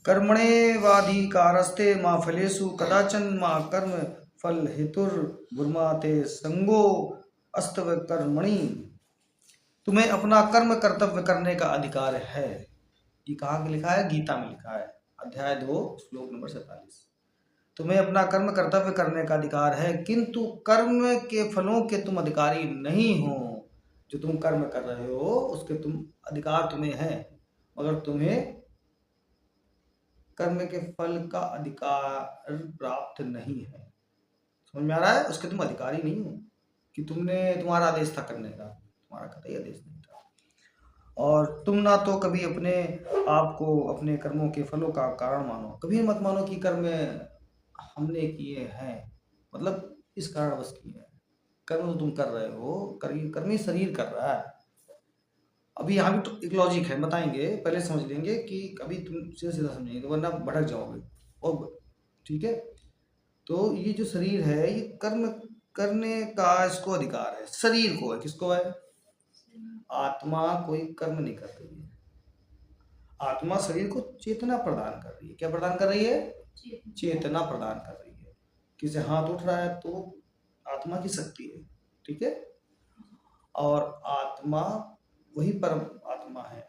कर्मणेवाधिकारस्ते मा फलेषु कदाचन मा कर्म फल हेतुर गुरमाते संगो अस्तव कर्मणि। तुम्हें अपना कर्म कर्तव्य करने का अधिकार है। ये कहाँ लिखा है? गीता में लिखा है, अध्याय 2 श्लोक नंबर 47। तुम्हें अपना कर्म कर्तव्य करने का अधिकार है, किंतु कर्म के फलों के तुम अधिकारी नहीं हो। जो तुम कर्म कर रहे हो उसके अधिकार तुम्हें है, मगर तुम्हें कर्म के फल का अधिकार प्राप्त नहीं है। समझ में आ रहा है? उसके तुम अधिकारी नहीं हो कि तुम्हारा आदेश था करने का, तुम्हारा कतई आदेश नहीं था। और तुम ना तो कभी अपने आप को अपने कर्मों के फलों का कारण मानो। कभी मत मानो कि कर्म हमने किए हैं, मतलब इस कारणवश किए हैं। कर्म तो तुम कर रहे हो, कर्मी शरीर कर रहा है। अभी यहाँ भी तो एक लॉजिक है, बताएंगे, पहले समझ लेंगे कि कभी तुम सीधा सीधा समझेंगे वरना भटक जाओगे। और ठीक है, तो ये जो शरीर है ये कर्म करने का इसको अधिकार है, शरीर को है। किसको है? आत्मा कोई कर्म नहीं कर रही है। आत्मा शरीर को चेतना प्रदान कर रही है। क्या प्रदान कर रही है? चेतना प्रदान कर रही है। किसी हाथ उठ रहा है तो आत्मा की शक्ति है, ठीक है। और आत्मा वही परम आत्मा है,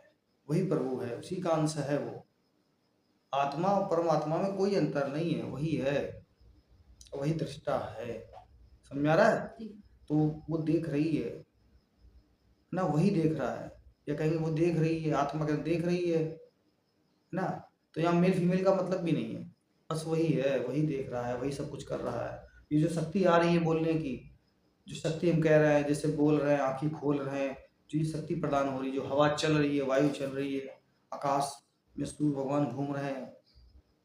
वही प्रभु है, उसी का अंश है वो। आत्मा और परमात्मा में कोई अंतर नहीं है, वही है, वही दृष्टा है। समझ में आ रहा है? तो वो देख रही है ना, वही देख रहा है। या कहेंगे वो देख रही है, आत्मा के देख रही है ना। तो यहाँ मेल फीमेल का मतलब भी नहीं है, बस वही है, वही देख रहा है, वही सब कुछ कर रहा है। ये जो शक्ति आ रही है बोलने की, जो शक्ति हम कह रहे हैं, जैसे बोल रहे हैं, आंखें खोल रहे हैं, जो ये शक्ति प्रदान हो रही है, जो हवा चल रही है, वायु चल रही है, आकाश में सूर्य भगवान घूम रहे हैं,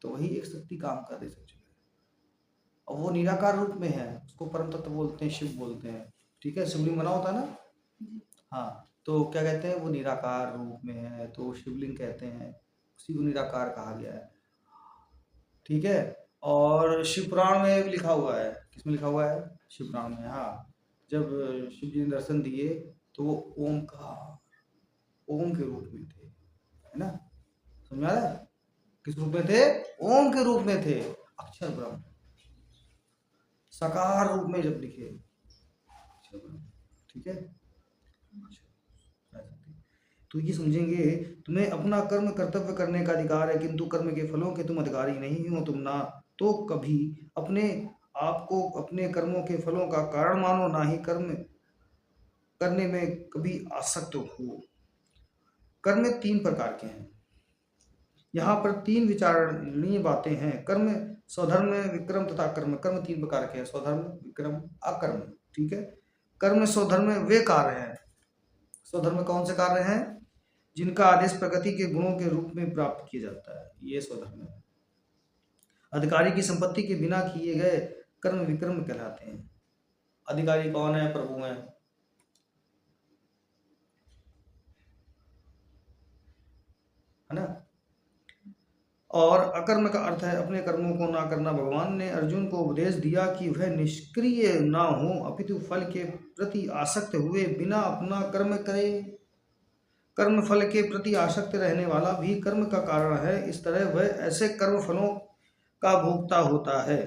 तो वही एक शक्ति काम कर रही है। और वो निराकार रूप में है, उसको परम तत्व बोलते हैं, शिव बोलते हैं, ठीक है। शिवलिंग बना होता है ना, हाँ, तो क्या कहते हैं? वो निराकार रूप में है, तो शिवलिंग कहते हैं, उसी को निराकार कहा गया है, ठीक है। और शिवपुराण में लिखा हुआ है। किसमें लिखा हुआ है? शिवपुराण में, हाँ। जब शिव जी ने दर्शन दिए तो वो ओम के रूप में थे, है ना। समझ में आ रहा है? किस रूप में थे? ओम के रूप में थे, अक्षर ब्रह्म, साकार रूप में जब दिखे, ठीक है। तो ये समझेंगे, तुम्हें अपना कर्म कर्तव्य करने का अधिकार है, किंतु कर्म के फलों के तुम अधिकारी नहीं हो। तुम ना तो कभी अपने आप को अपने कर्मों के फलों का कारण मानो, ना ही कर्म करने में कभी आसक्त हो। कर्म 3 प्रकार के हैं। यहाँ पर 3 विचारणीय बातें हैं। कर्म, स्वधर्म, विक्रम तथा कर्म। कर्म 3 प्रकार के हैं, स्वधर्म, विक्रम, अकर्म, ठीक है। कर्म स्वधर्म वे कार्य हैं। स्वधर्म कौन से कार्य हैं? जिनका आदेश प्रकृति के गुणों के रूप में प्राप्त किया जाता है, ये स्वधर्म है। अधिकारी की संपत्ति के बिना किए गए कर्म विक्रम कहलाते हैं। अधिकारी कौन है? प्रभु हैं, है ना। और अकर्म का अर्थ है अपने कर्मों को ना करना। भगवान ने अर्जुन को उपदेश दिया कि वह निष्क्रिय ना हो, अपितु फल के प्रति आसक्त हुए बिना अपना कर्म करे। कर्म फल के प्रति आसक्त रहने वाला भी कर्म का कारण है। इस तरह वह ऐसे कर्म फलों का भोक्ता होता है।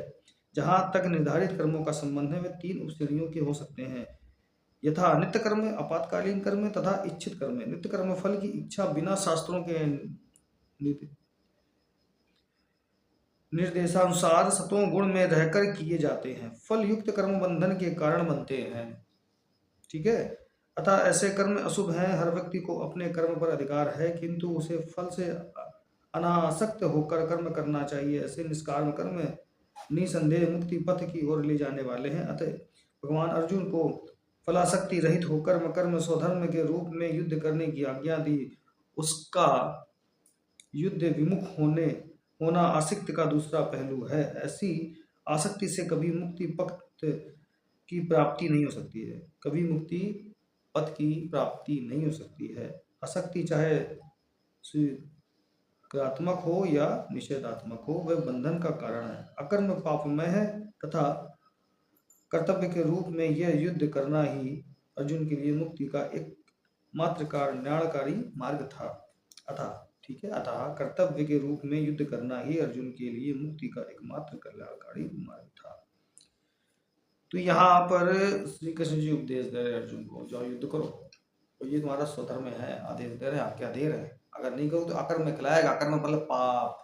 जहाँ तक निर्धारित कर्मों का संबंध है, वे 3 उपश्रेणियों के हो सकते हैं, यथा नित्य कर्म, आपातकालीन कर्म तथा इच्छित कर्म। नित्य कर्म फल की इच्छा बिना शास्त्रों के निर्देशानुसार सतों गुण में रहकर किए जाते हैं। फल युक्त कर्म बंधन के कारण बनते हैं, ठीक है। अतः ऐसे कर्म अशुभ हैं। हर व्यक्ति को अपने कर्म पर अधिकार है, किंतु उसे फल से अनासक्त होकर कर्म करना चाहिए। ऐसे निष्काम कर्म निसंदेह मुक्ति पथ की ओर ले जाने वाले हैं। अतः भगवान अर्जुन को फलासक्ति रहित होकर कर्म स्वधर्म के रूप में युद्ध करने की आज्ञा दी। उसका युद्ध विमुख होना आसक्ति का दूसरा पहलू है। ऐसी आसक्ति से कभी मुक्ति पथ की प्राप्ति नहीं हो सकती है, कभी मुक्ति पथ की प्राप्ति नहीं हो सकती है। आसक्ति चाहे स्वीकारात्मक हो या निषेधात्मक हो, वह बंधन का कारण है। अकर्म पापमय है तथा कर्तव्य के रूप में यह युद्ध करना ही अर्जुन के लिए मुक्ति का एक मात्र कल्याणकारी मार्ग था। ठीक है, अतः कर्तव्य के रूप में युद्ध करना ही अर्जुन के लिए मुक्ति का एकमात्र कल्याणकारी मार्ग था। तो यहाँ पर श्री कृष्ण जी उपदेश दे रहे अर्जुन को, जाओ युद्ध करो, और ये तुम्हारा स्वधर्म है, आदेश दे रहे हैं, आज्ञा दे रहे हैं। अगर नहीं करो तो अकर्म में खिलाएगा, अकर्म मतलब पाप।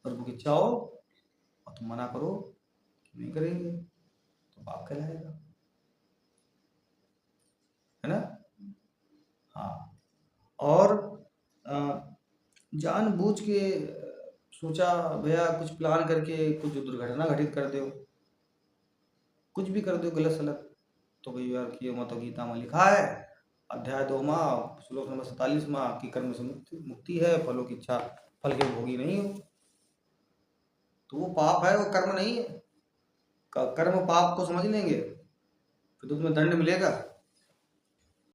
प्रभु की इच्छा हो और तुम मना करो, नहीं करेंगे तो पाप कहलाएगा, है ना। हाँ, और जानबूझ के सोचा भैया कुछ प्लान करके कुछ दुर्घटना घटित कर दो, कुछ भी कर दो गलत सलत, तो भैया की मत गीता में लिखा है अध्याय 2 श्लोक नंबर 47 की कर्म से मुक्ति है, फलों की इच्छा फल के भोगी नहीं हो। तो वो पाप है, वो कर्म नहीं है। कर्म पाप को समझ लेंगे फिर तो तुम्हें दंड मिलेगा।